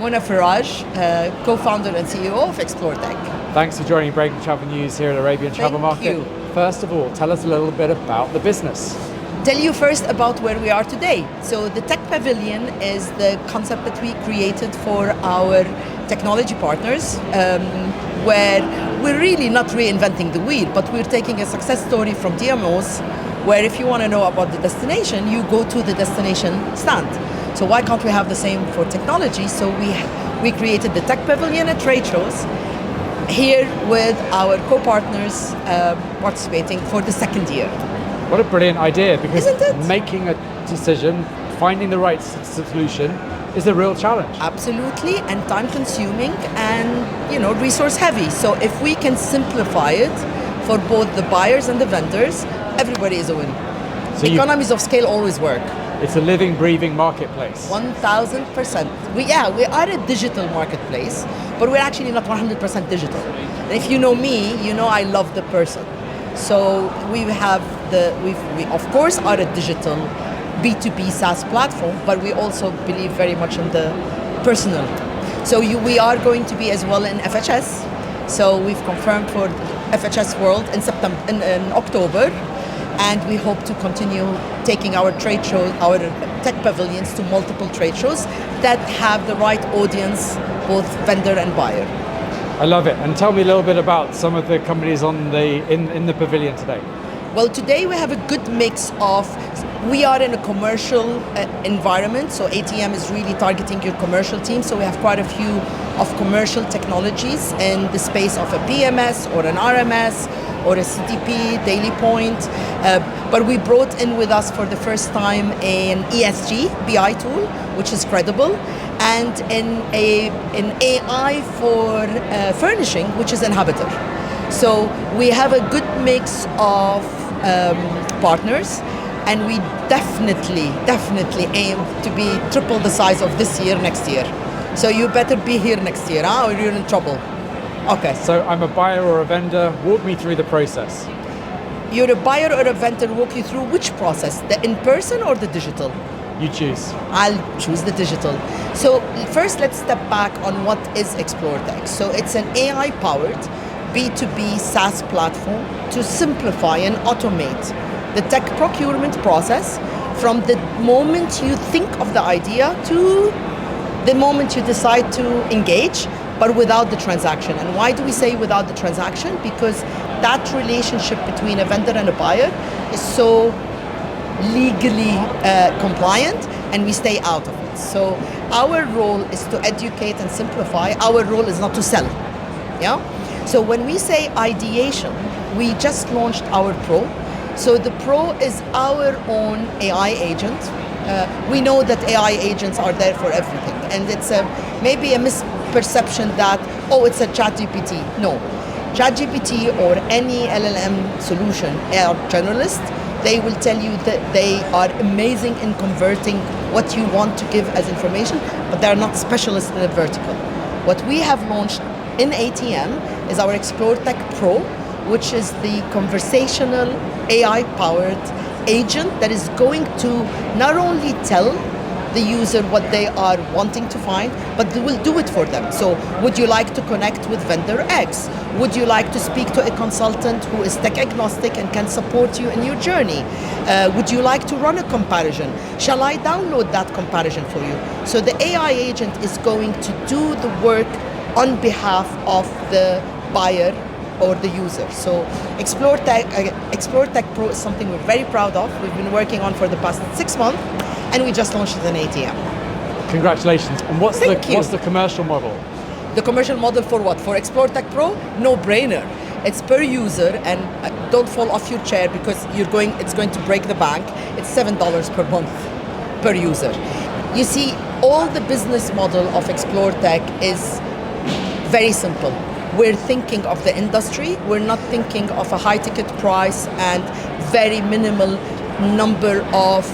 Mona Faraj, co-founder and CEO of ExploreTECH. Thanks for joining Breaking Travel News here at Arabian Travel Market. You. First of all, tell us a little bit about the business. Tell you first about where we are today. So the Tech Pavilion is the concept that we created for our technology partners, where we're really not reinventing the wheel, but we're taking a success story from DMOs, where if you want to know about the destination, you go to the destination stand. So why can't we have the same for technology? So we created the Tech Pavilion at trade shows, here with our co-partners participating for the second year. What a brilliant idea, because Isn't it? making a decision, finding the right solution is a real challenge. Absolutely, and time consuming and resource heavy. So if we can simplify it for both the buyers and the vendors, everybody is a winner. So economies of scale always work. It's a living, breathing marketplace. 1000%. We are a digital marketplace, but we're actually not 100% digital. And if you know me, you know I love the person. So we of course are a digital B2B SaaS platform, but we also believe very much in the personal. So we are going to be as well in FHS. So we've confirmed for FHS World in October, and we hope to continue taking our trade shows, our tech pavilions to multiple trade shows that have the right audience, both vendor and buyer. I love it. And tell me a little bit about some of the companies in the pavilion today. Well, today we have a good mix of, we are in a commercial environment, so ATM is really targeting your commercial team, so we have quite a few of commercial technologies in the space of a PMS or an RMS or a CTP, Daily Point, but we brought in with us for the first time an ESG BI tool, which is credible, and an AI for furnishing, which is Inhabitor. So we have a good mix of partners, and we definitely aim to be triple the size of this year next year. So you better be here next year, or you're in trouble. Okay. So I'm a buyer or a vendor. Walk me through the process. You're a buyer or a vendor. Walk you through which process? The in-person or the digital? You choose. I'll choose the digital. So first, let's step back on what is ExploreTECH. So it's an AI-powered B2B SaaS platform to simplify and automate the tech procurement process from the moment you think of the idea to the moment you decide to engage, but without the transaction. And why do we say without the transaction? Because that relationship between a vendor and a buyer is so legally compliant, and we stay out of it. So our role is to educate and simplify. Our role is not to sell. Yeah. So when we say ideation, we just launched our Pro. So the Pro is our own AI agent. We know that AI agents are there for everything, and it's maybe a misperception that, it's a ChatGPT. No, ChatGPT or any LLM solution are generalists. They will tell you that they are amazing in converting what you want to give as information, but they're not specialists in a vertical. What we have launched in ATM is our ExploreTECH Pro, which is the conversational AI-powered agent that is going to not only tell the user what they are wanting to find, but they will do it for them. So would you like to connect with vendor X? Would you like to speak to a consultant who is tech agnostic and can support you in your journey? Would you like to run a comparison? Shall I download that comparison for you? So the AI agent is going to do the work on behalf of the buyer or the user. So ExploreTECH Pro is something we're very proud of. We've been working on for the past 6 months, and we just launched it in ATM. Congratulations. And what's the commercial model? The commercial model for what? For ExploreTECH Pro? No brainer. It's per user, and don't fall off your chair because it's going to break the bank. It's $7 per month per user. You see, all the business model of ExploreTECH is very simple. We're thinking of the industry. We're not thinking of a high ticket price and very minimal number of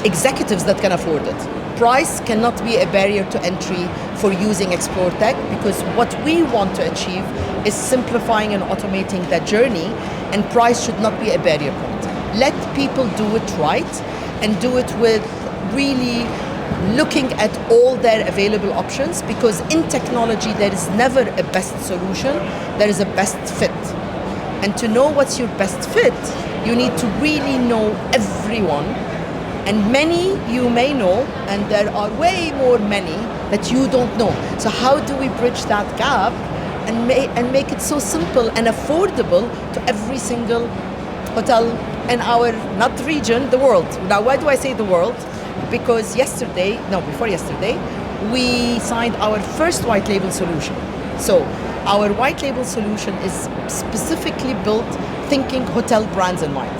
executives that can afford it. Price cannot be a barrier to entry for using ExploreTECH, because what we want to achieve is simplifying and automating that journey, and price should not be a barrier point. Let people do it right and do it with really looking at all their available options, because in technology there is never a best solution, there is a best fit. And to know what's your best fit, you need to really know everyone. And many you may know, and there are way more many that you don't know. So how do we bridge that gap and make it so simple and affordable to every single hotel in our, not region, the world. Now, why do I say the world? Because before yesterday, we signed our first white label solution. So our white label solution is specifically built thinking hotel brands in mind.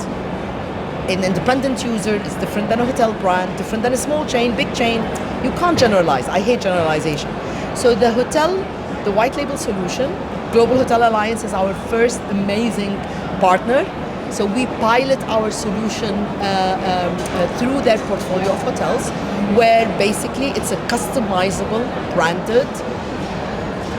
An independent user is different than a hotel brand, different than a small chain, big chain. You can't generalize. I hate generalization. So the white label solution, Global Hotel Alliance is our first amazing partner. So we pilot our solution through their portfolio of hotels, where basically it's a customizable, branded,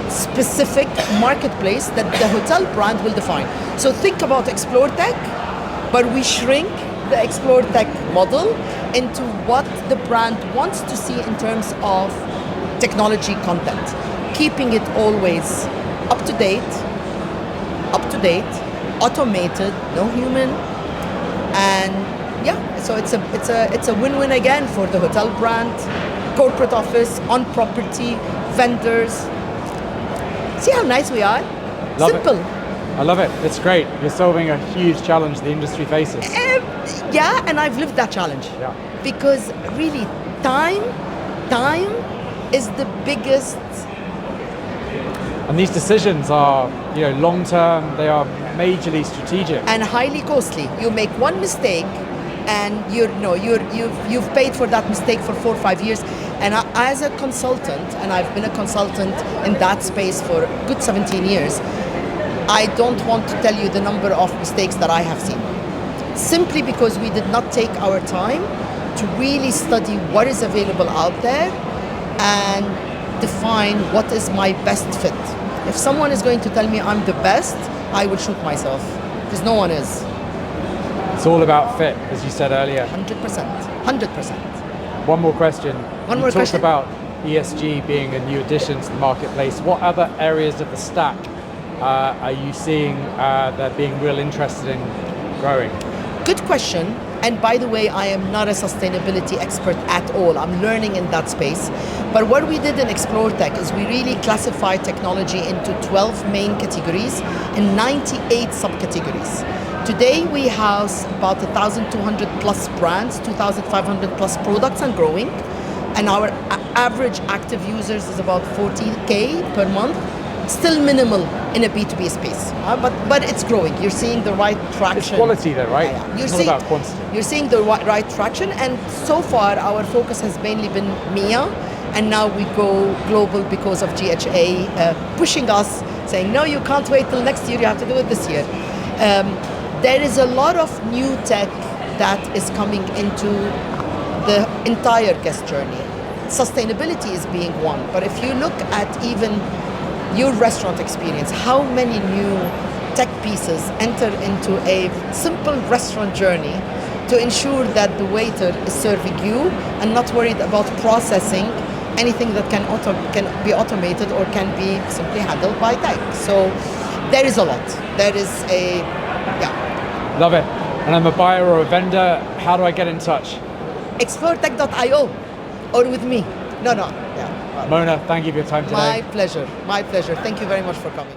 specific marketplace that the hotel brand will define. So think about ExploreTECH, but we shrink the ExploreTECH model into what the brand wants to see in terms of technology content, keeping it always up to date, automated, no human, and so it's a win-win again for the hotel brand, corporate office, on property, vendors. See how nice we are? Love Simple. It. I love it. It's great. You're solving a huge challenge the industry faces. Yeah, and I've lived that challenge. Yeah. Because really, time is the biggest. And these decisions are, long-term. They are majorly strategic and highly costly. You make one mistake, and you've paid for that mistake for 4 or 5 years. And as a consultant, and I've been a consultant in that space for a good 17 years, I don't want to tell you the number of mistakes that I have seen. Simply because we did not take our time to really study what is available out there and define what is my best fit. If someone is going to tell me I'm the best, I will shoot myself, because no one is. It's all about fit, as you said earlier. 100%. One more question. You talked about ESG being a new addition to the marketplace. What other areas of the stack are you seeing that being real interested in growing? Good question. And by the way, I am not a sustainability expert at all. I'm learning in that space. But what we did in ExploreTECH is we really classified technology into 12 main categories and 98 subcategories. Today we house about 1,200 plus brands, 2,500 plus products and growing. And our average active users is about 40K per month. Still minimal in a B2B space, but it's growing. You're seeing the right traction. It's quality though, right? Yeah. It's not about quantity. You're seeing the right traction, and so far our focus has mainly been MEA, and now we go global because of GHA pushing us, saying, no, you can't wait till next year, you have to do it this year. There is a lot of new tech that is coming into the entire guest journey. Sustainability is being one, but if you look at even your restaurant experience, how many new tech pieces enter into a simple restaurant journey to ensure that the waiter is serving you and not worried about processing anything that can be automated or can be simply handled by tech. So there is a lot. There is Love it. And I'm a buyer or a vendor. How do I get in touch? ExploreTECH.io or with me. No. Mona, thank you for your time today. My pleasure. Thank you very much for coming.